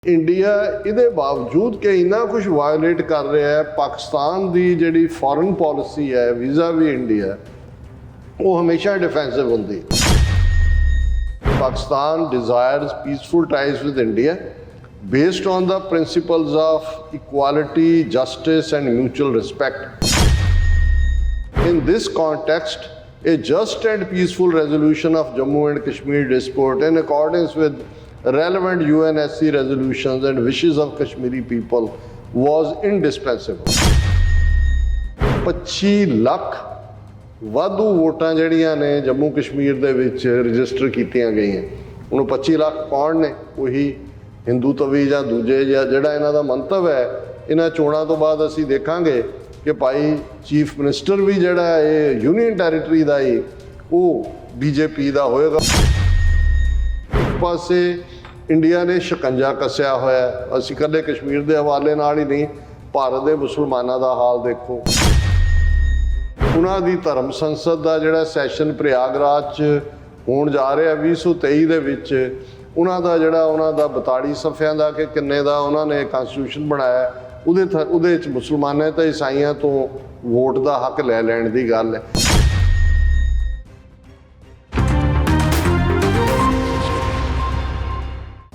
India ਇਹਦੇ ਬਾਵਜੂਦ ਕਿ ਇੰਨਾ ਕੁਝ ਵਾਇਓਲੇਟ ਕਰ ਰਿਹਾ ਹੈ, ਪਾਕਿਸਤਾਨ ਦੀ ਜਿਹੜੀ ਫੋਰਨ ਪਾਲਿਸੀ ਹੈ ਵੀਜ਼ਾ ਵੀ ਇੰਡੀਆ ਉਹ ਹਮੇਸ਼ਾ ਡਿਫੈਂਸਿਵ ਹੁੰਦੀ ਹੈ। Pakistan desires peaceful ties with India based on the principles of equality, justice and mutual respect. In this context, a just and peaceful resolution of Jammu and Kashmir dispute in accordance with relevant UNSC resolutions and wishes of Kashmiri people was indispensable. 25 lakh ਵਾਧੂ ਵੋਟਾਂ ਜਿਹੜੀਆਂ ਨੇ ਜੰਮੂ ਕਸ਼ਮੀਰ ਦੇ ਵਿੱਚ register ਕੀਤੀਆਂ ਗਈਆਂ। ਉਹਨੂੰ 25 ਲੱਖ ਕੌਣ ਨੇ? ਉਹੀ ਹਿੰਦੂ ਤਵੀ ਜਾਂ ਦੂਜੇ ਜਿਹੜਾ ਇਹਨਾਂ ਦਾ ਮੰਤਵ ਹੈ। ਇਹਨਾਂ ਚੋਣਾਂ ਤੋਂ ਬਾਅਦ ਅਸੀਂ ਦੇਖਾਂਗੇ ਕਿ ਭਾਈ ਚੀਫ ਮਿਨਿਸਟਰ ਵੀ ਜਿਹੜਾ ਇਹ ਯੂਨੀਅਨ ਟੈਰੀਟਰੀ ਦਾ ਹੀ ਉਹ BJP ਦਾ ਹੋਏਗਾ। ਪਾਸੇ ਇੰਡੀਆ ਨੇ ਸ਼ਿਕੰਜਾ ਕੱਸਿਆ ਹੋਇਆ। ਅਸੀਂ ਇਕੱਲੇ ਕਸ਼ਮੀਰ ਦੇ ਹਵਾਲੇ ਨਾਲ ਹੀ ਨਹੀਂ, ਭਾਰਤ ਦੇ ਮੁਸਲਮਾਨਾਂ ਦਾ ਹਾਲ ਦੇਖੋ। ਉਹਨਾਂ ਦੀ ਧਰਮ ਸੰਸਦ ਦਾ ਜਿਹੜਾ ਸੈਸ਼ਨ ਪ੍ਰਯਾਗਰਾਜ 'ਚ ਹੋਣ ਜਾ ਰਿਹਾ 2023 ਦੇ ਵਿੱਚ, ਉਹਨਾਂ ਦਾ 42 ਸਫ਼ਿਆਂ ਦਾ ਕਿ ਕਿੰਨੇ ਦਾ ਉਹਨਾਂ ਨੇ ਕਨਸਟੀਟਿਊਸ਼ਨ ਬਣਾਇਆ, ਉਹਦੇ 'ਚ ਮੁਸਲਮਾਨਾਂ ਤੇ ਈਸਾਈਆਂ ਤੋਂ ਵੋਟ ਦਾ ਹੱਕ ਲੈ ਲੈਣ ਦੀ ਗੱਲ ਹੈ।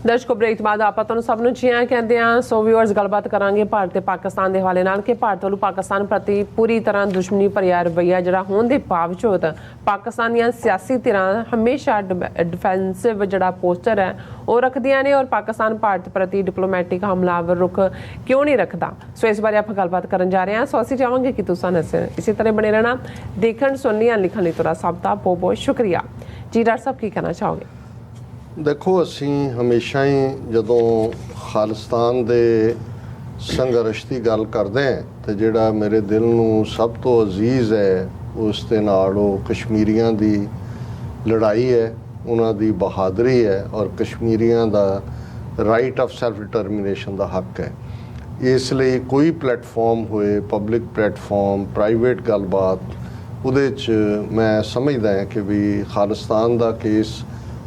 ਦਰਸ਼ਕੋ, ਬ੍ਰੇਕ ਬਾਅਦ ਆਪਾਂ ਤੁਹਾਨੂੰ ਸਭ ਨੂੰ ਜੀ ਆਇਆਂ ਕਹਿੰਦੇ ਹਾਂ। ਸੋ ਵਿਊਅਰਸ, ਗੱਲਬਾਤ ਕਰਾਂਗੇ ਭਾਰਤ ਤੇ ਪਾਕਿਸਤਾਨ ਦੇ ਹਵਾਲੇ ਨਾਲ ਕਿ ਭਾਰਤ ਵੱਲੋਂ ਪਾਕਿਸਤਾਨ ਪ੍ਰਤੀ ਪੂਰੀ ਤਰ੍ਹਾਂ ਦੁਸ਼ਮਣੀ ਭਰਿਆ ਰਵੱਈਆ ਜਿਹੜਾ ਹੋਣ ਦੇ ਬਾਵਜੂਦ ਪਾਕਿਸਤਾਨ ਦੀਆਂ ਸਿਆਸੀ ਧਿਰਾਂ ਹਮੇਸ਼ਾ ਡਿਫੈਂਸਿਵ ਜਿਹੜਾ ਪੋਸਟਰ ਹੈ ਉਹ ਰੱਖਦੀਆਂ ਨੇ, ਔਰ ਪਾਕਿਸਤਾਨ ਭਾਰਤ ਪ੍ਰਤੀ ਡਿਪਲੋਮੈਟਿਕ ਹਮਲਾਵਰ ਰੁਖ ਕਿਉਂ ਨਹੀਂ ਰੱਖਦਾ। ਸੋ ਇਸ ਬਾਰੇ ਆਪਾਂ ਗੱਲਬਾਤ ਕਰਨ ਜਾ ਰਹੇ ਹਾਂ। ਸੋ ਅਸੀਂ ਚਾਹਾਂਗੇ ਕਿ ਤੁਸੀਂ ਇਸੇ ਤਰ੍ਹਾਂ ਬਣੇ ਰਹਿਣਾ। ਦੇਖਣ, ਸੁਣਨ, ਲਿਖਣ ਲਈ ਤੁਹਾਡਾ ਸਭ ਦਾ ਬਹੁਤ ਬਹੁਤ ਸ਼ੁਕਰੀਆ ਜੀ। ਡਾਕਟਰ ਸਾਹਿਬ, ਕੀ ਕਹਿਣਾ ਚਾਹੋਗੇ? ਦੇਖੋ, ਅਸੀਂ ਹਮੇਸ਼ਾ ਹੀ ਜਦੋਂ ਖਾਲਿਸਤਾਨ ਦੇ ਸੰਘਰਸ਼ ਦੀ ਗੱਲ ਕਰਦੇ ਹਾਂ ਤੇ ਜਿਹੜਾ ਮੇਰੇ ਦਿਲ ਨੂੰ ਸਭ ਤੋਂ ਅਜ਼ੀਜ਼ ਹੈ ਉਸ ਦੇ ਨਾਲ ਉਹ ਕਸ਼ਮੀਰੀਆਂ ਦੀ ਲੜਾਈ ਹੈ, ਉਹਨਾਂ ਦੀ ਬਹਾਦਰੀ ਹੈ ਔਰ ਕਸ਼ਮੀਰੀਆਂ ਦਾ ਰਾਈਟ ਆਫ ਸੈਲਫ ਡਿਟਰਮੀਨੇਸ਼ਨ ਦਾ ਹੱਕ ਹੈ। ਇਸ ਲਈ ਕੋਈ ਪਲੇਟਫਾਰਮ ਹੋਏ, ਪਬਲਿਕ ਪਲੇਟਫਾਰਮ, ਪ੍ਰਾਈਵੇਟ ਗੱਲਬਾਤ, ਉਹਦੇ 'ਚ ਮੈਂ ਸਮਝਦਾ ਹਾਂ ਕਿ ਵੀ ਖਾਲਿਸਤਾਨ ਦਾ ਕੇਸ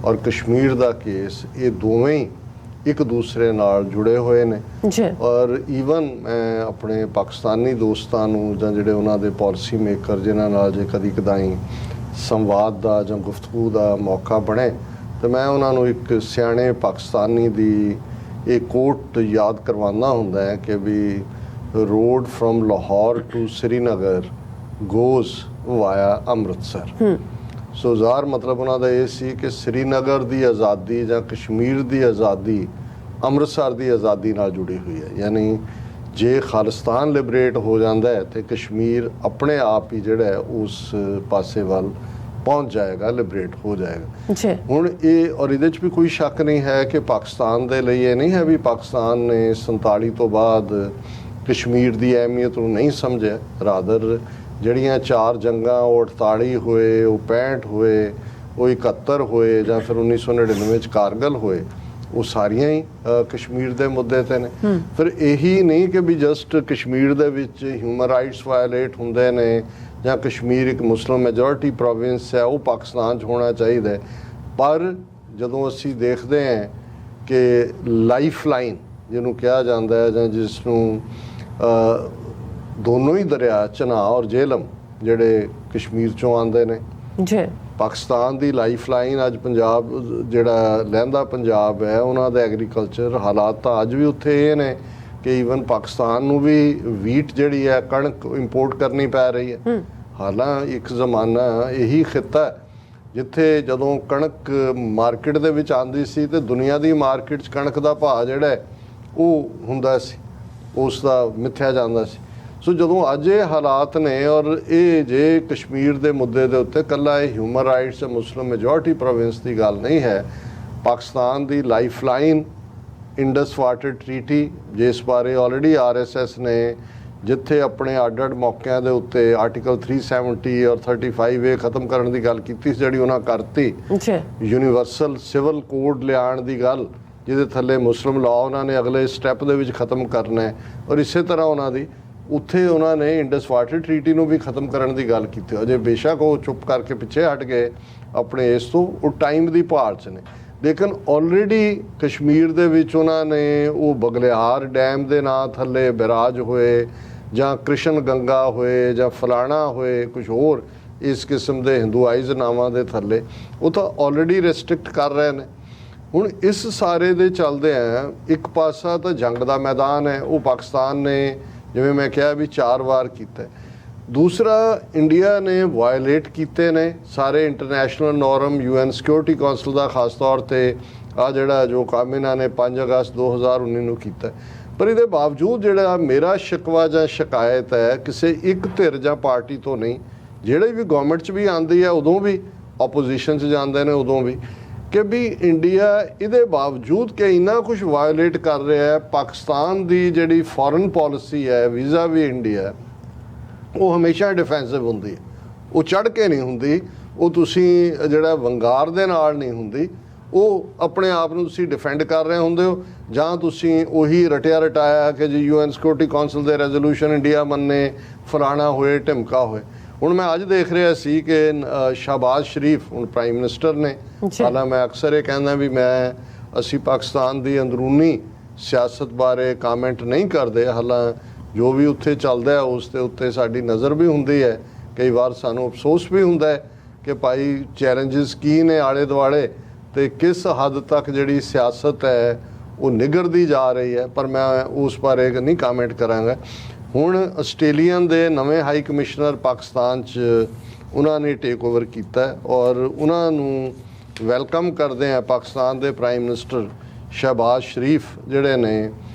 ਔਰ ਕਸ਼ਮੀਰ ਦਾ ਕੇਸ ਇਹ ਦੋਵੇਂ ਹੀ ਇੱਕ ਦੂਸਰੇ ਨਾਲ ਜੁੜੇ ਹੋਏ ਨੇ। ਔਰ ਈਵਨ ਮੈਂ ਆਪਣੇ ਪਾਕਿਸਤਾਨੀ ਦੋਸਤਾਂ ਨੂੰ ਜਾਂ ਜਿਹੜੇ ਉਹਨਾਂ ਦੇ ਪਾਲਿਸੀ ਮੇਕਰ ਜਿਨ੍ਹਾਂ ਨਾਲ ਜੇ ਕਦੀ ਕਦਾਈ ਸੰਵਾਦ ਦਾ ਜਾਂ ਗੁਫ਼ਤਗੂ ਦਾ ਮੌਕਾ ਬਣੇ ਤਾਂ ਮੈਂ ਉਹਨਾਂ ਨੂੰ ਇੱਕ ਸਿਆਣੇ ਪਾਕਿਸਤਾਨੀ ਦੀ ਇਹ ਕੋਟ ਯਾਦ ਕਰਵਾਉਣਾ ਹੁੰਦਾ ਹੈ ਕਿ ਵੀ road from Lahore to Srinagar goes via Amritsar. So ਜ਼ਾਹਰ ਮਤਲਬ ਉਹਨਾਂ ਦਾ ਇਹ ਸੀ ਕਿ ਸ੍ਰੀਨਗਰ ਦੀ ਆਜ਼ਾਦੀ ਜਾਂ ਕਸ਼ਮੀਰ ਦੀ ਆਜ਼ਾਦੀ ਅੰਮ੍ਰਿਤਸਰ ਦੀ ਆਜ਼ਾਦੀ ਨਾਲ ਜੁੜੀ ਹੋਈ ਹੈ। ਯਾਨੀ ਜੇ ਖਾਲਿਸਤਾਨ ਲਿਬਰੇਟ ਹੋ ਜਾਂਦਾ ਹੈ ਤੇ ਕਸ਼ਮੀਰ ਆਪਣੇ ਆਪ ਹੀ ਜਿਹੜਾ ਉਸ ਪਾਸੇ ਵੱਲ ਪਹੁੰਚ ਜਾਏਗਾ, ਲਿਬਰੇਟ ਹੋ ਜਾਏਗਾ। ਹੁਣ ਇਹ ਔਰ ਇਹਦੇ 'ਚ ਵੀ ਕੋਈ ਸ਼ੱਕ ਨਹੀਂ ਹੈ ਕਿ ਪਾਕਿਸਤਾਨ ਦੇ ਲਈ ਇਹ ਨਹੀਂ ਹੈ ਵੀ ਪਾਕਿਸਤਾਨ ਨੇ 47 ਤੋਂ ਬਾਅਦ ਕਸ਼ਮੀਰ ਦੀ ਅਹਿਮੀਅਤ ਨੂੰ ਨਹੀਂ ਸਮਝਿਆ। ਰਾਦਰ ਜਿਹੜੀਆਂ 4 ਜੰਗਾਂ ਉਹ 48 ਹੋਏ, ਉਹ 65 ਹੋਏ, ਉਹ 71 ਹੋਏ ਜਾਂ ਫਿਰ 1999 'ਚ ਕਾਰਗਲ ਹੋਏ, ਉਹ ਸਾਰੀਆਂ ਹੀ ਕਸ਼ਮੀਰ ਦੇ ਮੁੱਦੇ 'ਤੇ ਨੇ। ਫਿਰ ਇਹੀ ਨਹੀਂ ਕਿ ਵੀ ਜਸਟ ਕਸ਼ਮੀਰ ਦੇ ਵਿੱਚ ਹਿਊਮਨ ਰਾਈਟਸ ਵਾਇਓਲੇਟ ਹੁੰਦੇ ਨੇ ਜਾਂ ਕਸ਼ਮੀਰ ਇੱਕ ਮੁਸਲਿਮ ਮੈਜੋਰਿਟੀ ਪ੍ਰੋਵਿੰਸ ਹੈ, ਉਹ ਪਾਕਿਸਤਾਨ 'ਚ ਹੋਣਾ ਚਾਹੀਦਾ। ਪਰ ਜਦੋਂ ਅਸੀਂ ਦੇਖਦੇ ਹਾਂ ਕਿ ਲਾਈਫ ਲਾਈਨ ਜਿਹਨੂੰ ਕਿਹਾ ਜਾਂਦਾ ਹੈ ਜਾਂ ਜਿਸ ਨੂੰ ਦੋਨੋਂ ਹੀ ਦਰਿਆ ਚਨਾਬ ਔਰ ਜੇਹਲਮ ਜਿਹੜੇ ਕਸ਼ਮੀਰ 'ਚੋਂ ਆਉਂਦੇ ਨੇ, ਪਾਕਿਸਤਾਨ ਦੀ ਲਾਈਫ ਲਾਈਨ ਅੱਜ ਪੰਜਾਬ ਜਿਹੜਾ ਲਹਿੰਦਾ ਪੰਜਾਬ ਹੈ ਉਹਨਾਂ ਦਾ ਐਗਰੀਕਲਚਰ ਹਾਲਾਤ ਤਾਂ ਅੱਜ ਵੀ ਉੱਥੇ ਇਹ ਨੇ ਕਿ ਈਵਨ ਪਾਕਿਸਤਾਨ ਨੂੰ ਵੀ ਵੀਟ ਜਿਹੜੀ ਹੈ ਕਣਕ ਇੰਪੋਰਟ ਕਰਨੀ ਪੈ ਰਹੀ ਹੈ। ਹਾਲਾਂ ਇੱਕ ਜ਼ਮਾਨਾ ਇਹੀ ਖਿੱਤਾ ਜਿੱਥੇ ਜਦੋਂ ਕਣਕ ਮਾਰਕੀਟ ਦੇ ਵਿੱਚ ਆਉਂਦੀ ਸੀ ਤੇ ਦੁਨੀਆ ਦੀ ਮਾਰਕੀਟ 'ਚ ਕਣਕ ਦਾ ਭਾਅ ਜਿਹੜਾ ਉਹ ਹੁੰਦਾ ਸੀ, ਉਸ ਦਾ ਮਿੱਥਿਆ ਜਾਂਦਾ ਸੀ। ਸੋ ਜਦੋਂ ਅੱਜ ਇਹ ਹਾਲਾਤ ਨੇ ਔਰ ਇਹ ਜੇ ਕਸ਼ਮੀਰ ਦੇ ਮੁੱਦੇ ਦੇ ਉੱਤੇ ਇਕੱਲਾ ਇਹ ਹਿਊਮਨ ਰਾਈਟਸ ਜਾਂ ਮੁਸਲਿਮ ਮੈਜੋਰਿਟੀ ਪ੍ਰੋਵਿੰਸ ਦੀ ਗੱਲ ਨਹੀਂ ਹੈ, ਪਾਕਿਸਤਾਨ ਦੀ ਲਾਈਫ ਲਾਈਨ ਇੰਡਸ ਵਾਟਰ ਟਰੀਟੀ ਜਿਸ ਬਾਰੇ ਆਲਰੇਡੀ RSS ਨੇ ਜਿੱਥੇ ਆਪਣੇ ਅੱਡ-ਅੱਡ ਮੌਕਿਆਂ ਦੇ ਉੱਤੇ ਆਰਟੀਕਲ 370 ਔਰ 35A ਖਤਮ ਕਰਨ ਦੀ ਗੱਲ ਕੀਤੀ ਸੀ, ਜਿਹੜੀ ਉਹਨਾਂ ਕਰਤੀ। ਯੂਨੀਵਰਸਲ ਸਿਵਲ ਕੋਡ ਲਿਆਉਣ ਦੀ ਗੱਲ ਜਿਹਦੇ ਥੱਲੇ ਮੁਸਲਿਮ ਲਾਅ ਉਹਨਾਂ ਨੇ ਅਗਲੇ ਸਟੈਪ ਦੇ ਵਿੱਚ ਖਤਮ ਕਰਨਾ ਹੈ। ਔਰ ਇਸੇ ਤਰ੍ਹਾਂ ਉਹਨਾਂ ਦੀ ਉੱਥੇ ਉਹਨਾਂ ਨੇ ਇੰਡਸ ਵਾਟਰ ਟਰੀਟੀ ਨੂੰ ਵੀ ਖਤਮ ਕਰਨ ਦੀ ਗੱਲ ਕੀਤੀ। ਅਜੇ ਬੇਸ਼ੱਕ ਉਹ ਚੁੱਪ ਕਰਕੇ ਪਿੱਛੇ ਹਟ ਗਏ ਆਪਣੇ ਇਸ ਤੋਂ, ਉਹ ਟਾਈਮ ਦੀ ਭਾਲ 'ਚ ਨੇ। ਲੇਕਿਨ ਆਲਰੇਡੀ ਕਸ਼ਮੀਰ ਦੇ ਵਿੱਚ ਉਹਨਾਂ ਨੇ ਉਹ ਬਗਲਿਆਰ ਡੈਮ ਦੇ ਨਾਂ ਥੱਲੇ ਬਿਰਾਜ ਹੋਏ ਜਾਂ ਕ੍ਰਿਸ਼ਨ ਗੰਗਾ ਹੋਏ ਜਾਂ ਫਲਾਣਾ ਹੋਏ ਕੁਝ ਹੋਰ ਇਸ ਕਿਸਮ ਦੇ ਹਿੰਦੂਆਈਜ਼ ਨਾਵਾਂ ਦੇ ਥੱਲੇ ਉਹ ਤਾਂ ਆਲਰੇਡੀ ਰੈਸਟ੍ਰਿਕਟ ਕਰ ਰਹੇ ਨੇ। ਹੁਣ ਇਸ ਸਾਰੇ ਦੇ ਚੱਲਦੇ ਆ ਇੱਕ ਪਾਸਾ ਤਾਂ ਜੰਗ ਦਾ ਮੈਦਾਨ ਹੈ, ਉਹ ਪਾਕਿਸਤਾਨ ਨੇ ਜਿਵੇਂ ਮੈਂ ਕਿਹਾ ਵੀ 4 ਵਾਰ ਕੀਤਾ। ਦੂਸਰਾ ਇੰਡੀਆ ਨੇ ਵਾਇਲੇਟ ਕੀਤੇ ਨੇ ਸਾਰੇ international norm, UN security council ਦਾ ਖਾਸ ਤੌਰ ਤੇ ਆ ਜਿਹੜਾ ਜੋ ਕੰਮ ਇਹਨਾਂ ਨੇ 5 ਅਗਸਤ 2019 ਨੂੰ ਕੀਤਾ। ਪਰ ਇਹਦੇ ਬਾਵਜੂਦ ਜਿਹੜਾ ਮੇਰਾ ਸ਼ਿਕਵਾ ਜਾਂ ਸ਼ਿਕਾਇਤ ਹੈ ਕਿਸੇ ਇੱਕ ਧਿਰ ਜਾਂ ਪਾਰਟੀ ਤੋਂ ਨਹੀਂ, ਜਿਹੜੇ ਵੀ ਗਵਰਨਮੈਂਟ 'ਚ ਵੀ ਆਉਂਦੀ ਹੈ ਉਦੋਂ ਵੀ, ਆਪੋਜੀਸ਼ਨ 'ਚ ਜਾਂਦੇ ਨੇ ਉਦੋਂ ਵੀ, ਕਿ ਵੀ ਇੰਡੀਆ ਇਹਦੇ ਬਾਵਜੂਦ ਕਿ ਇੰਨਾ ਕੁਝ ਵਾਇਲੇਟ ਕਰ ਰਿਹਾ ਹੈ। ਪਾਕਿਸਤਾਨ ਦੀ ਜਿਹੜੀ ਫੋਰਨ ਪਾਲਿਸੀ ਹੈ ਵੀਜ਼ਾ ਵੀ ਇੰਡੀਆ, ਉਹ ਹਮੇਸ਼ਾ ਡਿਫੈਂਸਿਵ ਹੁੰਦੀ ਹੈ, ਉਹ ਚੜ੍ਹ ਕੇ ਨਹੀਂ ਹੁੰਦੀ, ਉਹ ਤੁਸੀਂ ਜਿਹੜਾ ਵੰਗਾਰ ਦੇ ਨਾਲ ਨਹੀਂ ਹੁੰਦੀ, ਉਹ ਆਪਣੇ ਆਪ ਨੂੰ ਤੁਸੀਂ ਡਿਫੈਂਡ ਕਰ ਰਹੇ ਹੁੰਦੇ ਹੋ ਜਾਂ ਤੁਸੀਂ ਉਹੀ ਰਟਿਆ ਰਟਾਇਆ ਕਿ ਜੀ UN ਸਿਕਿਉਰਿਟੀ ਕੌਂਸਲ ਦੇ ਰੈਜ਼ੋਲੂਸ਼ਨ ਇੰਡੀਆ ਮੰਨੇ, ਫਲਾਣਾ ਹੋਏ, ਢਿਮਕਾ ਹੋਏ। ਹੁਣ ਮੈਂ ਅੱਜ ਦੇਖ ਰਿਹਾ ਸੀ ਕਿ ਸ਼ਹਬਾਜ਼ ਸ਼ਰੀਫ ਹੁਣ ਪ੍ਰਾਈਮ ਮਿਨਿਸਟਰ ਨੇ, ਹਾਲਾਂ ਮੈਂ ਅਕਸਰ ਇਹ ਕਹਿੰਦਾ ਵੀ ਅਸੀਂ ਪਾਕਿਸਤਾਨ ਦੀ ਅੰਦਰੂਨੀ ਸਿਆਸਤ ਬਾਰੇ ਕਾਮੈਂਟ ਨਹੀਂ ਕਰਦੇ, ਹਾਲਾਂ ਜੋ ਵੀ ਉੱਥੇ ਚੱਲਦਾ ਹੈ ਉਸ ਦੇ ਉੱਤੇ ਸਾਡੀ ਨਜ਼ਰ ਵੀ ਹੁੰਦੀ ਹੈ, ਕਈ ਵਾਰ ਸਾਨੂੰ ਅਫਸੋਸ ਵੀ ਹੁੰਦਾ ਹੈ ਕਿ ਭਾਈ ਚੈਲੰਜਸ ਕੀ ਨੇ ਆਲੇ ਦੁਆਲੇ ਤੇ ਕਿਸ ਹੱਦ ਤੱਕ ਜਿਹੜੀ ਸਿਆਸਤ ਹੈ ਉਹ ਨਿਗਰਦੀ ਜਾ ਰਹੀ ਹੈ, ਪਰ ਮੈਂ ਉਸ ਬਾਰੇ ਨਹੀਂ ਕਾਮੈਂਟ ਕਰਾਂਗਾ। ਹੁਣ ਆਸਟ੍ਰੇਲੀਅਨ ਦੇ ਨਵੇਂ ਹਾਈ ਕਮਿਸ਼ਨਰ ਪਾਕਿਸਤਾਨ 'ਚ ਉਹਨਾਂ ਨੇ ਟੇਕ ਓਵਰ ਕੀਤਾ ਔਰ ਉਹਨਾਂ ਨੂੰ ਵੈਲਕਮ ਕਰਦੇ ਆ ਪਾਕਿਸਤਾਨ ਦੇ ਪ੍ਰਾਈਮ ਮਿਨਿਸਟਰ ਸ਼ਹਬਾਜ਼ ਸ਼ਰੀਫ ਜਿਹੜੇ ਨੇ,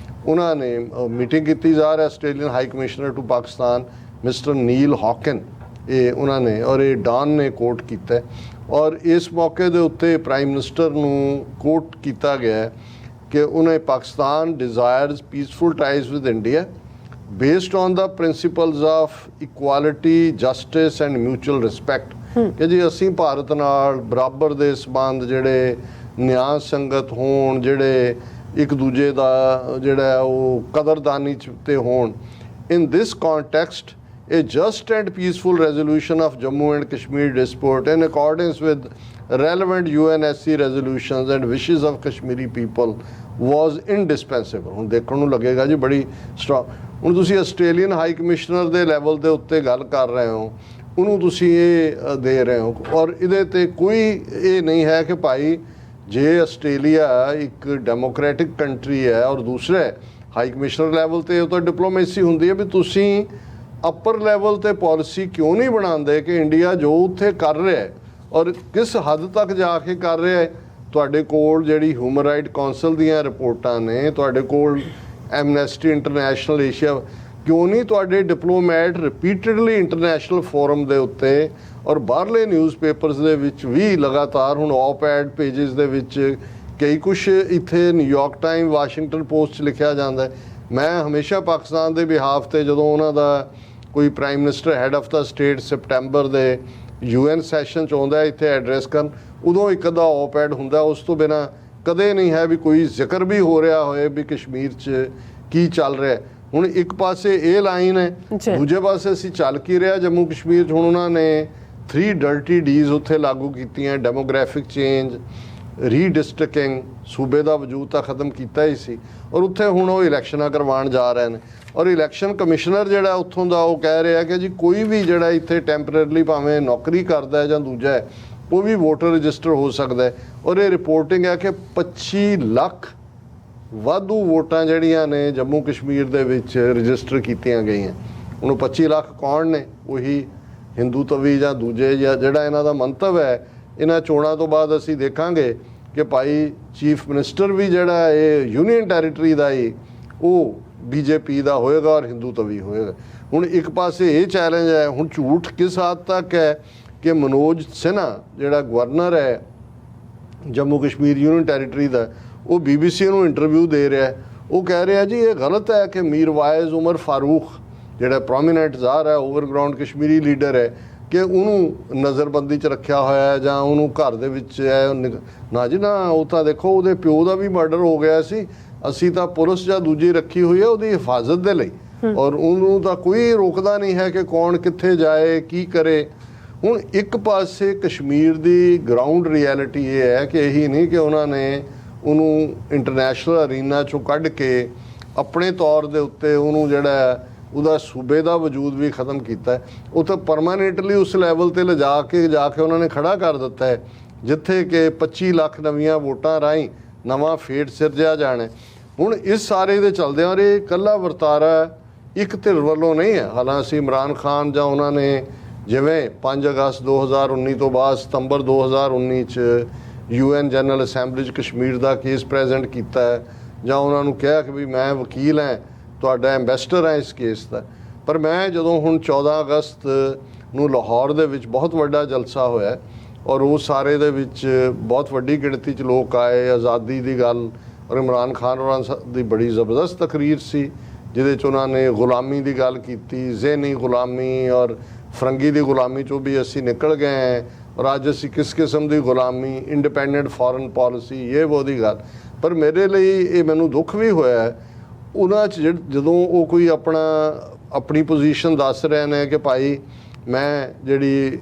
ਉਹਨਾਂ ਨੇ ਮੀਟਿੰਗ ਕੀਤੀ ਜਾ ਰਿਹਾ Australian high commissioner to Pakistan mister Neil Hawkin, ਇਹ ਉਹਨਾਂ ਨੇ ਔਰ ਇਹ ਡਾਨ ਨੇ ਕੋਟ ਕੀਤਾ ਔਰ ਇਸ ਮੌਕੇ ਦੇ ਉੱਤੇ ਪ੍ਰਾਈਮ ਮਿਨਿਸਟਰ ਨੂੰ ਕੋਟ ਕੀਤਾ ਗਿਆ ਕਿ ਉਹਨੇ Pakistan desires peaceful ties with India based on the principles of equality, justice and mutual respect, ਕਿ ਜੀ ਅਸੀਂ ਭਾਰਤ ਨਾਲ ਬਰਾਬਰ ਦੇ ਸੰਬੰਧ ਜਿਹੜੇ ਨਿਆਂ ਸੰਗਤ ਹੋਣ, ਜਿਹੜੇ ਇੱਕ ਦੂਜੇ ਦਾ ਜਿਹੜਾ ਉਹ ਕਦਰਦਾਨੀ 'ਚ ਤੇ ਹੋਣ। In this context, a just and peaceful resolution of Jammu and Kashmir dispute in accordance with relevant UNSC resolutions and wishes of Kashmiri people was indispensable। ਹੁਣ ਦੇਖਣ ਨੂੰ ਲੱਗੇਗਾ ਜੀ ਬੜੀ ਸਟਰੋਂਗ, ਹੁਣ ਤੁਸੀਂ ਆਸਟ੍ਰੇਲੀਅਨ ਹਾਈ ਕਮਿਸ਼ਨਰ ਦੇ ਲੈਵਲ ਦੇ ਉੱਤੇ ਗੱਲ ਕਰ ਰਹੇ ਹੋ, ਉਹਨੂੰ ਤੁਸੀਂ ਇਹ ਦੇ ਰਹੇ ਹੋ ਔਰ ਇਹਦੇ ਤੇ ਕੋਈ ਇਹ ਨਹੀਂ ਹੈ ਕਿ ਭਾਈ ਜੇ ਆਸਟ੍ਰੇਲੀਆ ਇੱਕ ਡੈਮੋਕ੍ਰੈਟਿਕ ਕੰਟਰੀ ਹੈ ਔਰ ਦੂਸਰਾ ਹਾਈ ਕਮਿਸ਼ਨਰ ਲੈਵਲ ਤੇ ਉਹ ਤਾਂ ਡਿਪਲੋਮੇਸੀ ਹੁੰਦੀ ਹੈ ਵੀ ਤੁਸੀਂ ਅਪਰ ਲੈਵਲ ਤੇ ਪਾਲਿਸੀ ਕਿਉਂ ਨਹੀਂ ਬਣਾਉਂਦੇ ਕਿ ਇੰਡੀਆ ਜੋ ਉੱਥੇ ਕਰ ਰਿਹਾ ਹੈ ਔਰ ਕਿਸ ਹੱਦ ਤੱਕ ਜਾ ਕੇ ਕਰ ਰਿਹਾ ਹੈ। ਤੁਹਾਡੇ ਕੋਲ ਜਿਹੜੀ ਹਿਊਮਨ ਰਾਈਟ ਕੌਂਸਲ ਦੀਆਂ ਰਿਪੋਰਟਾਂ ਨੇ, ਤੁਹਾਡੇ ਕੋਲ ਐਮਨੈਸਟੀ ਇੰਟਰਨੈਸ਼ਨਲ ਏਸ਼ੀਆ, ਕਿਉਂ ਨਹੀਂ ਤੁਹਾਡੇ ਡਿਪਲੋਮੈਟ ਰਿਪੀਟਡਲੀ ਇੰਟਰਨੈਸ਼ਨਲ ਫੋਰਮ ਦੇ ਉੱਤੇ ਔਰ ਬਾਹਰਲੇ ਨਿਊਜ਼ਪੇਪਰਸ ਦੇ ਵਿੱਚ ਵੀ ਲਗਾਤਾਰ ਹੁਣ op-ed ਪੇਜਸ ਦੇ ਵਿੱਚ ਕਈ ਕੁਛ ਇੱਥੇ ਨਿਊਯਾਰਕ ਟਾਈਮ, ਵਾਸ਼ਿੰਗਟਨ ਪੋਸਟ 'ਚ ਲਿਖਿਆ ਜਾਂਦਾ। ਮੈਂ ਹਮੇਸ਼ਾ ਪਾਕਿਸਤਾਨ ਦੇ ਬਿਹਾਫ ਤੇ ਜਦੋਂ ਉਹਨਾਂ ਦਾ ਕੋਈ prime minister head of the state September ਦੇ UN ਸੈਸ਼ਨ 'ਚ ਆਉਂਦਾ ਇੱਥੇ ਐਡਰੈਸ ਕਰਨ, ਉਦੋਂ ਇੱਕ ਅੱਧਾ op-ed ਹੁੰਦਾ, ਉਸ ਤੋਂ ਬਿਨਾਂ ਕਦੇ ਨਹੀਂ ਹੈ ਵੀ ਕੋਈ ਜ਼ਿਕਰ ਵੀ ਹੋ ਰਿਹਾ ਹੋਏ ਵੀ ਕਸ਼ਮੀਰ 'ਚ ਕੀ ਚੱਲ ਰਿਹਾ। ਹੁਣ ਇੱਕ ਪਾਸੇ ਇਹ ਲਾਈਨ ਹੈ, ਦੂਜੇ ਪਾਸੇ ਅਸੀਂ ਚੱਲ ਕੀ ਰਿਹਾ ਜੰਮੂ ਕਸ਼ਮੀਰ 'ਚ। ਹੁਣ ਉਹਨਾਂ ਨੇ 3 ਡਰਟੀ ਡੀਜ਼ ਉੱਥੇ ਲਾਗੂ ਕੀਤੀਆਂ, ਡੈਮੋਗ੍ਰਾਫਿਕ ਚੇਂਜ, ਰੀਡਿਸਟ੍ਰਿਕਟਿੰਗ, ਸੂਬੇ ਦਾ ਵਜੂਦ ਤਾਂ ਖਤਮ ਕੀਤਾ ਹੀ ਸੀ ਔਰ ਉੱਥੇ ਹੁਣ ਉਹ ਇਲੈਕਸ਼ਨਾਂ ਕਰਵਾਉਣ ਜਾ ਰਹੇ ਨੇ ਔਰ ਇਲੈਕਸ਼ਨ ਕਮਿਸ਼ਨਰ ਜਿਹੜਾ ਉੱਥੋਂ ਦਾ ਉਹ ਕਹਿ ਰਿਹਾ ਕਿ ਜੀ ਕੋਈ ਵੀ ਜਿਹੜਾ ਇੱਥੇ ਟੈਂਪਰੇਰਲੀ ਭਾਵੇਂ ਨੌਕਰੀ ਕਰਦਾ ਹੈ ਜਾਂ ਦੂਜਾ ਹੈ ਉਹ ਵੀ ਵੋਟਰ ਰਜਿਸਟਰ ਹੋ ਸਕਦਾ ਹੈ। ਔਰ ਇਹ ਰਿਪੋਰਟਿੰਗ ਹੈ ਕਿ 25 ਲੱਖ ਵਾਧੂ ਵੋਟਾਂ ਜਿਹੜੀਆਂ ਨੇ ਜੰਮੂ ਕਸ਼ਮੀਰ ਦੇ ਵਿੱਚ ਰਜਿਸਟਰ ਕੀਤੀਆਂ ਗਈਆਂ। ਹੁਣ 25 ਲੱਖ ਕੌਣ ਨੇ? ਉਹੀ ਹਿੰਦੂ ਤਵੀ ਜਾਂ ਦੂਜੇ, ਜਾਂ ਜਿਹੜਾ ਇਹਨਾਂ ਦਾ ਮੰਤਵ ਹੈ ਇਹਨਾਂ ਚੋਣਾਂ ਤੋਂ ਬਾਅਦ ਅਸੀਂ ਦੇਖਾਂਗੇ ਕਿ ਭਾਈ ਚੀਫ ਮਿਨਿਸਟਰ ਵੀ ਜਿਹੜਾ ਇਹ ਯੂਨੀਅਨ ਟੈਰੀਟਰੀ ਦਾ ਹੀ ਉਹ BJP ਦਾ ਹੋਏਗਾ ਔਰ ਹਿੰਦੂ ਤਵੀ ਹੋਏਗਾ। ਹੁਣ ਇੱਕ ਪਾਸੇ ਇਹ ਚੈਲੰਜ ਹੈ, ਹੁਣ ਝੂਠ ਕਿਸ ਹੱਦ ਤੱਕ ਹੈ ਕਿ ਮਨੋਜ ਸਿਨਹਾ ਜਿਹੜਾ ਗਵਰਨਰ ਹੈ ਜੰਮੂ ਕਸ਼ਮੀਰ ਯੂਨੀਅਨ ਟੈਰੀਟਰੀ ਦਾ, ਉਹ BBC ਨੂੰ ਇੰਟਰਵਿਊ ਦੇ ਰਿਹਾ, ਉਹ ਕਹਿ ਰਿਹਾ ਜੀ ਇਹ ਗਲਤ ਹੈ ਕਿ ਮੀਰਵਾਇਜ਼ ਉਮਰ ਫਾਰੂਕ ਜਿਹੜਾ ਪ੍ਰੋਮੀਨੈਂਟ ਜ਼ਾਹਰ ਹੈ, ਓਵਰਗਰਾਊਂਡ ਕਸ਼ਮੀਰੀ ਲੀਡਰ ਹੈ, ਕਿ ਉਹਨੂੰ ਨਜ਼ਰਬੰਦੀ 'ਚ ਰੱਖਿਆ ਹੋਇਆ ਹੈ ਜਾਂ ਉਹਨੂੰ ਘਰ ਦੇ ਵਿੱਚ ਹੈ। ਨਾ ਜੀ ਨਾ, ਉਹ ਤਾਂ ਦੇਖੋ ਉਹਦੇ ਪਿਓ ਦਾ ਵੀ ਮਰਡਰ ਹੋ ਗਿਆ ਸੀ, ਅਸੀਂ ਤਾਂ ਪੁਲਿਸ ਜਾਂ ਦੂਜੀ ਰੱਖੀ ਹੋਈ ਹੈ ਉਹਦੀ ਹਿਫਾਜ਼ਤ ਦੇ ਲਈ ਔਰ ਉਹਨੂੰ ਤਾਂ ਕੋਈ ਰੋਕਦਾ ਨਹੀਂ ਹੈ ਕਿ ਕੌਣ ਕਿੱਥੇ ਜਾਏ ਕੀ ਕਰੇ। ਹੁਣ ਇੱਕ ਪਾਸੇ ਕਸ਼ਮੀਰ ਦੀ ਗਰਾਊਂਡ ਰਿਐਲਿਟੀ ਇਹ ਹੈ ਕਿ ਇਹੀ ਨਹੀਂ ਕਿ ਉਹਨਾਂ ਨੇ ਉਹਨੂੰ ਇੰਟਰਨੈਸ਼ਨਲ ਅਰੀਨਾ ਚੋਂ ਕੱਢ ਕੇ ਆਪਣੇ ਤੌਰ ਦੇ ਉੱਤੇ ਉਹਨੂੰ ਜਿਹੜਾ ਉਹਦਾ ਸੂਬੇ ਦਾ ਵਜੂਦ ਵੀ ਖਤਮ ਕੀਤਾ, ਉਹ ਤਾਂ ਪਰਮਾਨੈਂਟਲੀ ਉਸ ਲੈਵਲ ਤੇ ਲਿਜਾ ਕੇ ਉਹਨਾਂ ਨੇ ਖੜਾ ਕਰ ਦਿੱਤਾ ਹੈ ਜਿੱਥੇ ਕਿ 25 ਲੱਖ ਨਵੀਆਂ ਵੋਟਾਂ ਰਾਹੀਂ ਨਵਾਂ ਫੇਟ ਸਿਰਜਿਆ ਜਾਣਾ। ਹੁਣ ਇਸ ਸਾਰੇ ਦੇ ਚਲਦਿਆਂ ਔਰ ਇਹ ਇਕੱਲਾ ਵਰਤਾਰਾ ਇੱਕ ਧਿਰ ਵੱਲੋਂ ਨਹੀਂ ਹੈ। ਹਾਲਾਂਕਿ ਇਮਰਾਨ ਖਾਨ ਜਾਂ ਉਹਨਾਂ ਨੇ ਜਿਵੇਂ 5 ਅਗਸਤ 2019 ਤੋਂ ਬਾਅਦ ਸਤੰਬਰ 2019 ਚ UN ਜਨਰਲ ਅਸੈਂਬਲੀ 'ਚ ਕਸ਼ਮੀਰ ਦਾ ਕੇਸ ਪ੍ਰੈਜ਼ੈਂਟ ਕੀਤਾ ਹੈ ਜਾਂ ਉਹਨਾਂ ਨੂੰ ਕਿਹਾ ਕਿ ਵੀ ਮੈਂ ਵਕੀਲ ਹਾਂ, ਤੁਹਾਡਾ ਐਂਬੈਸਡਰ ਹੈ ਇਸ ਕੇਸ ਦਾ। ਪਰ ਮੈਂ ਜਦੋਂ ਹੁਣ 14 ਅਗਸਤ ਨੂੰ ਲਾਹੌਰ ਦੇ ਵਿੱਚ ਬਹੁਤ ਵੱਡਾ ਜਲਸਾ ਹੋਇਆ ਔਰ ਉਹ ਸਾਰੇ ਦੇ ਵਿੱਚ ਬਹੁਤ ਵੱਡੀ ਗਿਣਤੀ 'ਚ ਲੋਕ ਆਏ, ਆਜ਼ਾਦੀ ਦੀ ਗੱਲ ਔਰ ਇਮਰਾਨ ਖਾਨ ਹੋਰਾਂ ਦੀ ਬੜੀ ਜ਼ਬਰਦਸਤ ਤਕਰੀਰ ਸੀ ਜਿਹਦੇ 'ਚ ਉਹਨਾਂ ਨੇ ਗੁਲਾਮੀ ਦੀ ਗੱਲ ਕੀਤੀ, ਜ਼ਹਿਨੀ ਗੁਲਾਮੀ ਔਰ ਫਰੰਗੀ ਦੀ ਗੁਲਾਮੀ 'ਚੋਂ ਵੀ ਅਸੀਂ ਨਿਕਲ ਗਏ ਹਾਂ ਔਰ ਅੱਜ ਅਸੀਂ ਕਿਸ ਕਿਸਮ ਦੀ ਗੁਲਾਮੀ, ਇੰਡੀਪੈਂਡੈਂਟ ਫੋਰਨ ਪਾਲਿਸੀ, ਇਹ ਉਹ ਦੀ ਗੱਲ। ਪਰ ਮੇਰੇ ਲਈ ਇਹ ਮੈਨੂੰ ਦੁੱਖ ਵੀ ਹੋਇਆ ਉਹਨਾਂ 'ਚ ਜਦੋਂ ਉਹ ਕੋਈ ਆਪਣੀ ਪੋਜੀਸ਼ਨ ਦੱਸ ਰਹੇ ਨੇ ਕਿ ਭਾਈ ਮੈਂ ਜਿਹੜੀ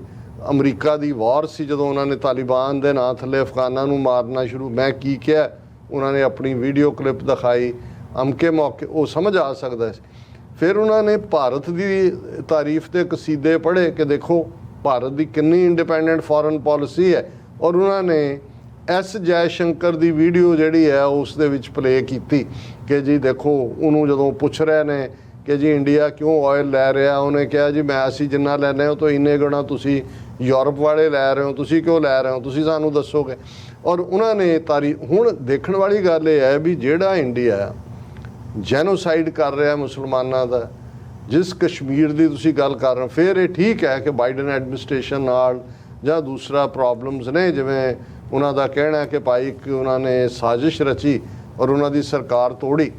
ਅਮਰੀਕਾ ਦੀ ਵਾਰ ਸੀ ਜਦੋਂ ਉਹਨਾਂ ਨੇ ਤਾਲਿਬਾਨ ਦੇ ਨਾਂ ਥੱਲੇ ਅਫਗਾਨਾਂ ਨੂੰ ਮਾਰਨਾ ਸ਼ੁਰੂ, ਮੈਂ ਕੀ ਕਿਹਾ, ਉਹਨਾਂ ਨੇ ਆਪਣੀ ਵੀਡੀਓ ਕਲਿੱਪ ਦਿਖਾਈ, ਅਮਕੇ ਮੌਕੇ ਉਹ ਸਮਝ ਆ ਸਕਦਾ ਸੀ। ਫਿਰ ਉਹਨਾਂ ਨੇ ਭਾਰਤ ਦੀ ਤਾਰੀਫ ਦੇ ਕਸੀਦੇ ਪੜ੍ਹੇ ਕਿ ਦੇਖੋ ਭਾਰਤ ਦੀ ਕਿੰਨੀ ਇੰਡੀਪੈਂਡੈਂਟ ਫੋਰਨ ਪਾਲਿਸੀ ਹੈ ਔਰ ਉਹਨਾਂ ਨੇ ਐਸ ਜੈ ਸ਼ੰਕਰ ਦੀ ਵੀਡੀਓ ਜਿਹੜੀ ਹੈ ਉਸ ਦੇ ਵਿੱਚ ਪਲੇ ਕੀਤੀ ਕਿ ਜੀ ਦੇਖੋ ਉਹਨੂੰ ਜਦੋਂ ਪੁੱਛ ਰਹੇ ਨੇ ਕਿ ਜੀ ਇੰਡੀਆ ਕਿਉਂ ਆਇਲ ਲੈ ਰਿਹਾ, ਉਹਨੇ ਕਿਹਾ ਜੀ ਅਸੀਂ ਜਿੰਨਾ ਲੈਂਦੇ ਹਾਂ ਤਾਂ ਇੰਨੇ ਗੁਣਾ ਤੁਸੀਂ ਯੂਰਪ ਵਾਲੇ ਲੈ ਰਹੇ ਹੋ, ਤੁਸੀਂ ਕਿਉਂ ਲੈ ਰਹੇ ਹੋ, ਤੁਸੀਂ ਸਾਨੂੰ ਦੱਸੋਗੇ। ਔਰ ਉਹਨਾਂ ਨੇ ਹੁਣ ਦੇਖਣ ਵਾਲੀ ਗੱਲ ਇਹ ਹੈ ਵੀ ਜਿਹੜਾ ਇੰਡੀਆ ਜੈਨੋਸਾਈਡ ਕਰ ਰਿਹਾ ਮੁਸਲਮਾਨਾਂ ਦਾ, ਜਿਸ ਕਸ਼ਮੀਰ ਦੀ ਤੁਸੀਂ ਗੱਲ ਕਰ ਰਹੇ ਹੋ, ਫਿਰ ਇਹ ਠੀਕ ਹੈ ਕਿ ਬਾਈਡਨ ਐਡਮਿਨਿਸਟ੍ਰੇਸ਼ਨ ਨਾਲ ਜਾਂ ਦੂਸਰਾ ਪ੍ਰੋਬਲਮਸ ਨੇ, ਜਿਵੇਂ ਉਹਨਾਂ ਦਾ ਕਹਿਣਾ ਕਿ ਭਾਈ ਕਿ ਉਹਨਾਂ ਨੇ ਸਾਜ਼ਿਸ਼ ਰਚੀ ਔਰ ਉਹਨਾਂ ਦੀ ਸਰਕਾਰ ਤੋੜੀ,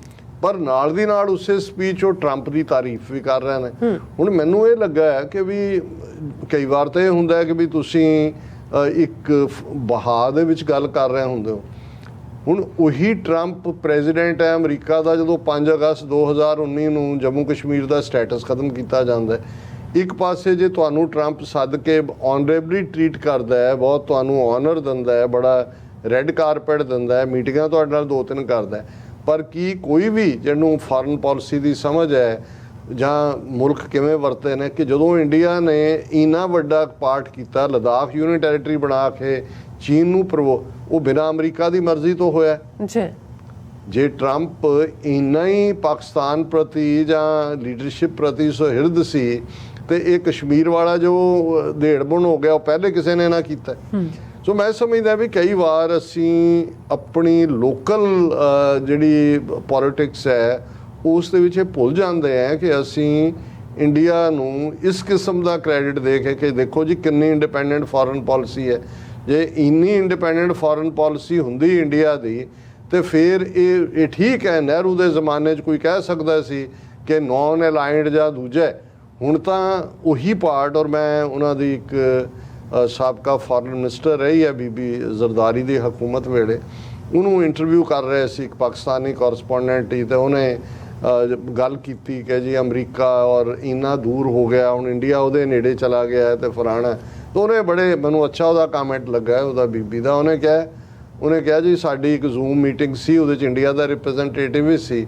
ਪਰ ਨਾਲ ਦੀ ਨਾਲ ਉਸੇ ਸਪੀਚ ਉਹ ਟਰੰਪ ਦੀ ਤਾਰੀਫ ਵੀ ਕਰ ਰਹੇ ਨੇ। ਹੁਣ ਮੈਨੂੰ ਇਹ ਲੱਗਾ ਹੈ ਕਿ ਵੀ ਕਈ ਵਾਰ ਤਾਂ ਇਹ ਹੁੰਦਾ ਹੈ ਕਿ ਵੀ ਤੁਸੀਂ ਇੱਕ ਬਹਾ ਦੇ ਵਿੱਚ ਗੱਲ ਕਰ ਰਹੇ ਹੁੰਦੇ ਹੋ। ਹੁਣ ਉਹੀ ਟਰੰਪ ਪ੍ਰੈਜ਼ੀਡੈਂਟ ਹੈ ਅਮਰੀਕਾ ਦਾ ਜਦੋਂ 5 ਅਗਸਤ 2019 ਨੂੰ ਜੰਮੂ ਕਸ਼ਮੀਰ ਦਾ ਸਟੇਟਸ ਖਤਮ ਕੀਤਾ ਜਾਂਦਾ ਹੈ। ਇੱਕ ਪਾਸੇ ਜੇ ਤੁਹਾਨੂੰ ਟਰੰਪ ਸੱਦ ਕੇ ਆਨਰੇਬਲੀ ਟਰੀਟ ਕਰਦਾ ਹੈ, ਬਹੁਤ ਤੁਹਾਨੂੰ ਆਨਰ ਦਿੰਦਾ ਹੈ, ਬੜਾ ਰੈੱਡ ਕਾਰਪੈਟ ਦਿੰਦਾ ਹੈ, ਮੀਟਿੰਗਾਂ ਤੁਹਾਡੇ ਨਾਲ 2-3 ਕਰਦਾ ਹੈ, ਪਰ ਕੀ ਕੋਈ ਵੀ ਜਿਹਨੂੰ ਫੋਰਨ ਪਾਲਿਸੀ ਦੀ ਸਮਝ ਹੈ ਜਾਂ ਮੁਲਕ ਕਿਵੇਂ ਵਰਤੇ ਨੇ ਕਿ ਜਦੋਂ ਇੰਡੀਆ ਨੇ ਇੰਨਾ ਵੱਡਾ ਪਾਰਟ ਕੀਤਾ, ਲਦਾਖ ਯੂਨੀਅਨ ਟੈਰੀਟਰੀ ਬਣਾ ਕੇ ਚੀਨ ਨੂੰ ਉਹ ਬਿਨਾਂ ਅਮਰੀਕਾ ਦੀ ਮਰਜ਼ੀ ਤੋਂ ਹੋਇਆ। ਜੇ ਟਰੰਪ ਇੰਨਾ ਹੀ ਪਾਕਿਸਤਾਨ ਪ੍ਰਤੀ ਜਾਂ ਲੀਡਰਸ਼ਿਪ ਪ੍ਰਤੀ ਸੁਹਿਰਦ ਸੀ ਤੇ ਇਹ ਕਸ਼ਮੀਰ ਵਾਲਾ ਜੋ ਦੇੜਬੁਣ ਹੋ ਗਿਆ ਉਹ ਪਹਿਲੇ ਕਿਸੇ ਨੇ ਨਾ ਕੀਤਾ। ਸੋ ਮੈਂ ਸਮਝਦਾ ਵੀ ਕਈ ਵਾਰ ਅਸੀਂ ਆਪਣੀ ਲੋਕਲ ਜਿਹੜੀ ਪੋਲਿਟਿਕਸ ਹੈ ਉਸ ਦੇ ਵਿੱਚ ਇਹ ਭੁੱਲ ਜਾਂਦੇ ਆ ਕਿ ਅਸੀਂ ਇੰਡੀਆ ਨੂੰ ਇਸ ਕਿਸਮ ਦਾ ਕ੍ਰੈਡਿਟ ਦੇ ਕੇ ਕਿ ਦੇਖੋ ਜੀ ਕਿੰਨੀ ਇੰਡੀਪੈਂਡੈਂਟ ਫੋਰਨ ਪਾਲਿਸੀ ਹੈ। ਜੇ ਇੰਨੀ ਇੰਡੀਪੈਂਡੈਂਟ ਫੋਰਨ ਪਾਲਿਸੀ ਹੁੰਦੀ ਇੰਡੀਆ ਦੀ ਤੇ ਫਿਰ ਇਹ ਠੀਕ ਹੈ। ਨਹਿਰੂ ਦੇ ਜ਼ਮਾਨੇ 'ਚ ਕੋਈ ਕਹਿ ਸਕਦਾ ਸੀ ਕਿ ਨੌਨ ਅਲਾਈਨਡ ਜਾਂ ਦੂਜਾ, ਹੁਣ ਤਾਂ ਉਹੀ ਪਾਰਟ। ਔਰ ਮੈਂ ਉਹਨਾਂ ਦੀ ਇੱਕ ਸਾਬਕਾ ਫੋਰਨ ਮਿਨਿਸਟਰ ਰਹੀ ਹੈ ਬੀਬੀ ਜ਼ਰਦਾਰੀ ਦੀ ਹਕੂਮਤ ਵੇਲੇ, ਉਹਨੂੰ ਇੰਟਰਵਿਊ ਕਰ ਰਹੇ ਸੀ ਇੱਕ ਪਾਕਿਸਤਾਨੀ ਕੋਰਸਪੋਂਡੈਂਟ ਹੀ, ਤੇ ਉਹਨੇ ਗੱਲ ਕੀਤੀ ਕਿ ਜੀ ਅਮਰੀਕਾ ਔਰ ਇੰਨਾ ਦੂਰ ਹੋ ਗਿਆ, ਹੁਣ ਇੰਡੀਆ ਉਹਦੇ ਨੇੜੇ ਚਲਾ ਗਿਆ ਹੈ ਤੇ ਫਲਾਣਾ। ਤਾਂ ਉਹਨੇ ਬੜੇ ਮੈਨੂੰ ਅੱਛਾ ਉਹਦਾ ਕਮੈਂਟ ਲੱਗਾ ਉਹਦਾ ਬੀਬੀ ਦਾ। ਉਹਨੇ ਕਿਹਾ ਜੀ ਸਾਡੀ ਇੱਕ ਜ਼ੂਮ ਮੀਟਿੰਗ ਸੀ, ਉਹਦੇ 'ਚ ਇੰਡੀਆ ਦਾ ਰਿਪਰੈਜ਼ੈਂਟੇਟਿਵ ਵੀ ਸੀ,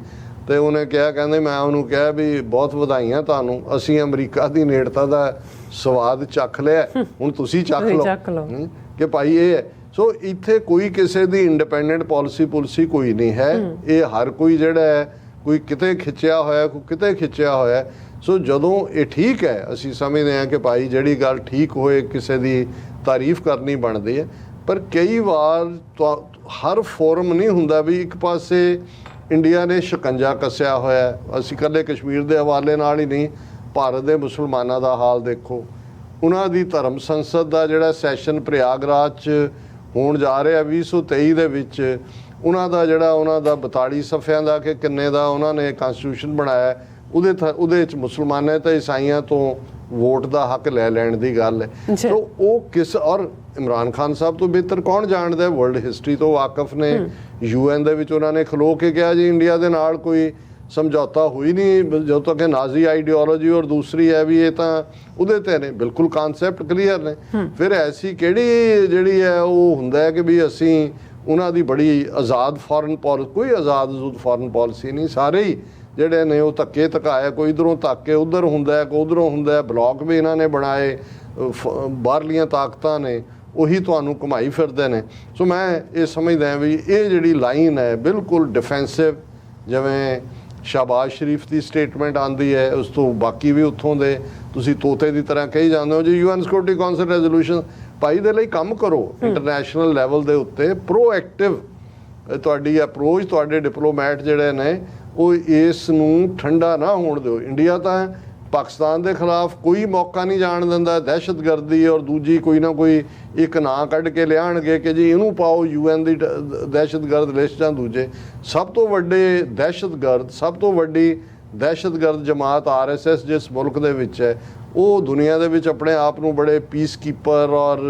ਤੇ ਉਹਨੇ ਕਿਹਾ ਕਹਿੰਦੇ ਮੈਂ ਉਹਨੂੰ ਕਿਹਾ ਵੀ ਬਹੁਤ ਵਧਾਈਆਂ ਤੁਹਾਨੂੰ, ਅਸੀਂ ਅਮਰੀਕਾ ਦੀ ਨੇੜਤਾ ਦਾ ਸਵਾਦ ਚੱਖ ਲਿਆ, ਹੁਣ ਤੁਸੀਂ ਚੱਖ ਲਓ ਕਿ ਭਾਈ ਇਹ ਹੈ। ਸੋ ਇੱਥੇ ਕੋਈ ਕਿਸੇ ਦੀ ਇੰਡੀਪੈਂਡੈਂਟ ਪਾਲਿਸੀ ਕੋਈ ਨਹੀਂ ਹੈ। ਇਹ ਹਰ ਕੋਈ ਜਿਹੜਾ ਹੈ ਕੋਈ ਕਿਤੇ ਖਿੱਚਿਆ ਹੋਇਆ, ਕੋਈ ਕਿਤੇ ਖਿੱਚਿਆ ਹੋਇਆ। ਸੋ ਜਦੋਂ ਇਹ ਠੀਕ ਹੈ, ਅਸੀਂ ਸਮਝਦੇ ਹਾਂ ਕਿ ਭਾਈ ਜਿਹੜੀ ਗੱਲ ਠੀਕ ਹੋਏ ਕਿਸੇ ਦੀ ਤਾਰੀਫ ਕਰਨੀ ਬਣਦੀ ਹੈ, ਪਰ ਕਈ ਵਾਰ ਹਰ ਫੋਰਮ ਨਹੀਂ ਹੁੰਦਾ ਵੀ ਇੱਕ ਪਾਸੇ ਇੰਡੀਆ ਨੇ ਸ਼ਿਕੰਜਾ ਕੱਸਿਆ ਹੋਇਆ। ਅਸੀਂ ਇਕੱਲੇ ਕਸ਼ਮੀਰ ਦੇ ਹਵਾਲੇ ਨਾਲ ਹੀ ਨਹੀਂ, ਭਾਰਤ ਦੇ ਮੁਸਲਮਾਨਾਂ ਦਾ ਹਾਲ ਦੇਖੋ। ਉਹਨਾਂ ਦੀ ਧਰਮ ਸੰਸਦ ਦਾ ਜਿਹੜਾ ਸੈਸ਼ਨ ਪ੍ਰਯਾਗਰਾਜ 'ਚ ਹੋਣ ਜਾ ਰਿਹਾ 2023 ਦੇ ਵਿੱਚ, ਉਹਨਾਂ ਦਾ 42 ਸਫ਼ਿਆਂ ਦਾ ਕਿ ਕਿੰਨੇ ਦਾ ਉਹਨਾਂ ਨੇ ਕਨਸਟੀਟਿਊਸ਼ਨ ਬਣਾਇਆ, ਉਹਦੇ 'ਚ ਮੁਸਲਮਾਨਾਂ ਤੇ ਈਸਾਈਆਂ ਤੋਂ ਵੋਟ ਦਾ ਹੱਕ ਲੈ ਲੈਣ ਦੀ ਗੱਲ ਹੈ। ਸੋ ਉਹ ਔਰ ਇਮਰਾਨ ਖਾਨ ਸਾਹਿਬ ਤੋਂ ਬਿਹਤਰ ਕੌਣ ਜਾਣਦਾ ਹੈ, ਵਰਲਡ ਹਿਸਟਰੀ ਤੋਂ ਵਾਕਫ ਨੇ। UN ਦੇ ਵਿੱਚ ਉਹਨਾਂ ਨੇ ਖਲੋ ਕੇ ਕਿਹਾ ਜੀ ਇੰਡੀਆ ਦੇ ਨਾਲ ਕੋਈ समझौता हुई नहीं जो तक कि नाजी आइडियोलॉजी और दूसरी है भी ये तो ਉਹਦੇ ਤੇ ਨੇ ਬਿਲਕੁਲ ਕਾਨਸੈਪਟ ਕਲੀਅਰ ਨੇ ਫਿਰ ਐਸੀ ਕਿਹੜੀ ਜਿਹੜੀ ਹੈ ਉਹ ਹੁੰਦਾ ਹੈ ਕਿ ਵੀ ਅਸੀਂ ਉਹਨਾਂ ਦੀ ਬੜੀ ਆਜ਼ਾਦ ਫੋਰਨ ਪਾਲਿਸੀ ਕੋਈ ਆਜ਼ਾਦ ਫੋਰਨ ਪਾਲਿਸੀ ਨਹੀਂ ਸਾਰੇ ਹੀ ਜਿਹੜੇ ਨੇ ਉਹ ਧੱਕੇ ਧਕਾਏ ਕੋਈ ਇਧਰੋਂ ਧੱਕ ਕੇ ਉਧਰ ਹੁੰਦਾ ਕੋਈ ਉਧਰੋਂ ਹੁੰਦਾ ਬਲੌਕ ਵੀ ਇਹਨਾਂ ਨੇ ਬਣਾਏ ਬਾਹਰਲੀਆਂ ਤਾਕਤਾਂ ਨੇ ਉਹੀ ਤੁਹਾਨੂੰ ਘੁਮਾਈ ਫਿਰਦੇ ਨੇ ਸੋ ਮੈਂ ਇਹ ਸਮਝਦਾ ਵੀ ਇਹ ਜਿਹੜੀ ਲਾਈਨ ਹੈ ਬਿਲਕੁਲ ਡਿਫੈਂਸਿਵ ਜਿਵੇਂ ਸ਼ਾਬਾਜ਼ ਸ਼ਰੀਫ ਦੀ ਸਟੇਟਮੈਂਟ ਆਉਂਦੀ ਹੈ ਉਸ ਤੋਂ ਬਾਕੀ ਵੀ ਉੱਥੋਂ ਦੇ ਤੁਸੀਂ ਤੋਤੇ ਦੀ ਤਰ੍ਹਾਂ ਕਹੀ ਜਾਂਦੇ ਹੋ ਜੀ UN ਸਿਕਿਉਰਿਟੀ ਕੌਂਸਲ ਰੈਜ਼ੋਲੂਸ਼ਨ ਭਾਈ ਦੇ ਲਈ ਕੰਮ ਕਰੋ ਇੰਟਰਨੈਸ਼ਨਲ ਲੈਵਲ ਦੇ ਉੱਤੇ ਪ੍ਰੋਐਕਟਿਵ ਤੁਹਾਡੀ ਅਪਰੋਚ ਤੁਹਾਡੇ ਡਿਪਲੋਮੈਟ ਜਿਹੜੇ ਨੇ ਉਹ ਇਸ ਨੂੰ ਠੰਡਾ ਨਾ ਹੋਣ ਦਿਓ ਇੰਡੀਆ ਤਾਂ ਪਾਕਿਸਤਾਨ ਦੇ ਖਿਲਾਫ ਕੋਈ ਮੌਕਾ ਨਹੀਂ ਜਾਣ ਦਿੰਦਾ ਦਹਿਸ਼ਤਗਰਦੀ ਔਰ ਦੂਜੀ ਕੋਈ ਨਾ ਕੋਈ ਇੱਕ ਨਾਂ ਕੱਢ ਕੇ ਲਿਆਣਗੇ ਕਿ ਜੀ ਇਹਨੂੰ ਪਾਓ UN ਦੀ ਦਹਿਸ਼ਤਗਰਦ ਲਿਸਟ ਜਾਂ ਦੂਜੇ ਸਭ ਤੋਂ ਵੱਡੇ ਦਹਿਸ਼ਤਗਰਦ ਸਭ ਤੋਂ ਵੱਡੀ ਦਹਿਸ਼ਤਗਰਦ ਜਮਾਤ RSS ਜਿਸ ਮੁਲਕ ਦੇ ਵਿੱਚ ਹੈ ਉਹ ਦੁਨੀਆ ਦੇ ਵਿੱਚ ਆਪਣੇ ਆਪ ਨੂੰ ਬੜੇ ਪੀਸ ਕੀਪਰ ਔਰ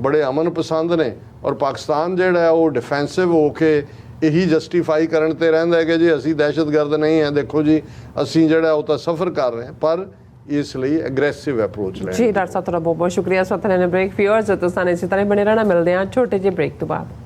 ਬੜੇ ਅਮਨ ਪਸੰਦ ਨੇ ਔਰ ਪਾਕਿਸਤਾਨ ਜਿਹੜਾ ਉਹ ਡਿਫੈਂਸਿਵ ਹੋ ਕੇ ਇਹੀ ਜਸਟੀਫਾਈ ਕਰਨ ਤੇ ਰਹਿੰਦਾ ਹੈ ਕਿ ਜੀ ਅਸੀਂ ਦਹਿਸ਼ਤਗਰਦ ਨਹੀਂ ਹਾਂ ਦੇਖੋ ਜੀ ਅਸੀਂ ਜਿਹੜਾ ਉਹ ਤਾਂ ਸਫਰ ਕਰ ਰਹੇ ਹਾਂ ਪਰ ਇਸ ਲਈ ਐਗਰੈਸਿਵ ਅਪਰੋਚ ਲੈਣਾ ਜੀ ਡਾਕਟਰ ਸਾਹਿਬ ਤੁਹਾਡਾ ਬਹੁਤ ਬਹੁਤ ਸ਼ੁਕਰੀਆ ਸਤਿ ਨੇ ਬ੍ਰੇਕ ਫਿਊਅਰਸ ਤੁਸੀਂ ਇਸੇ ਤਰ੍ਹਾਂ ਬਣੇ ਰਹਿਣਾ ਮਿਲਦੇ ਹਾਂ ਛੋਟੇ ਜਿਹੇ ਬ੍ਰੇਕ ਤੋਂ ਬਾਅਦ